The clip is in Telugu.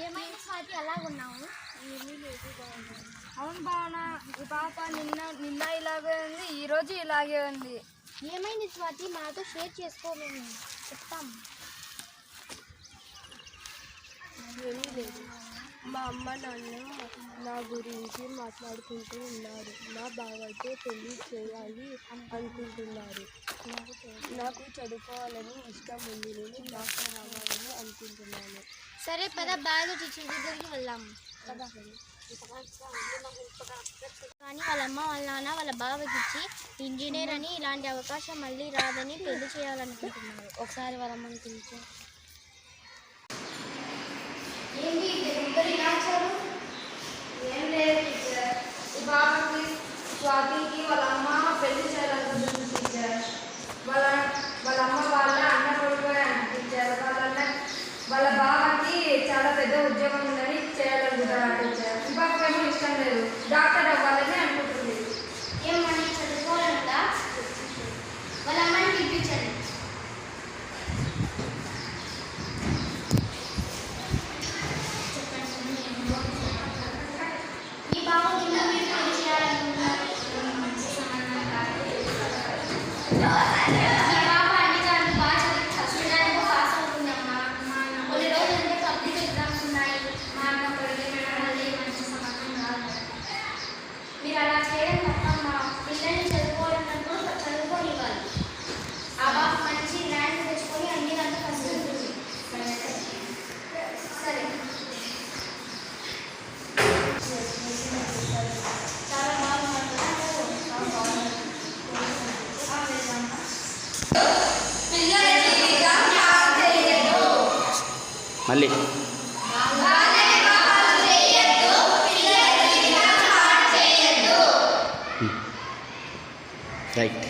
ఏమైనా స్వాతి అలా ఉన్నావు? అవును భావన, ఈ పాప నిన్న ఇలాగే ఉంది, ఈరోజు ఇలాగే ఉంది. ఏమైంది స్వాతి? మాతో షేర్ చేసుకోమని చెప్తాం. ఏమీ లేదు. మా అమ్మ నాన్న నా గురించి మాట్లాడుకుంటూ ఉన్నారు. నా బావతో పెళ్లి చేయాలి అనుకుంటున్నారు. నాకు చదువుకోవాలని ఇష్టం ఉంది. నేను డాక్టర్ అవ్వాలని అనుకుంటున్నాను. సరే పద, బాగా టీచర్ దగ్గరికి వెళ్దాము. కానీ వాళ్ళ అమ్మ వాళ్ళ నాన్న వాళ్ళ బావకి ఇచ్చి ఇంజనీర్ అని ఇలాంటి అవకాశం మళ్ళీ రాదని పెళ్లి చేయాలనుకుంటున్నారు. ఒకసారి వాళ్ళ అమ్మని పిలిచి ఏం లేదు టీచర్, ఈ బాబుకి స్వాతికి వాళ్ళ అమ్మ పెళ్లి చేయాలనుకుంటుంది టీచర్. వాళ్ళ అమ్మ వాళ్ళ అన్న కొడుకోయాను టీచర్. వాళ్ళ బావకి చాలా పెద్ద ఉద్యోగం ఉందని చేయాలనుకుంటారు టీచర్. ఈ బాబుకేమో ఇష్టం లేదు, డాక్టర్ అవ్వాలని అనుకుంటుంది. ఏమని చదువుకోవాలంట? వాళ్ళ అమ్మని పిలిపించండి. ఈ బాబు కింద మీరు పెళ్లి చేయాలనుకుంటున్నారు. ఈ బాబు అన్ని దాంట్లో బాగా చదివి ఫస్ట్ ర్యాంక్ పాస్ అవుతుందమ్మా. కొన్ని రోజులంటే పబ్లిక్ ఎగ్జామ్స్ ఉన్నాయి. మా అమ్మ కొడుకు మళ్ళీ మంచి సంబంధం కాదు. మీరు అలా చేయడం తప్ప. మా పిల్లల్ని చదువుకోవాలన్నప్పుడు చదువుకోనివ్వాలి. ఆ బాబు మంచి ర్యాంక్ తెచ్చుకొని అన్ని దాంట్లో ఫస్ట్ ఉంటుంది. సరే, చాలా బాగున్నారు మళ్ళీ రైట్.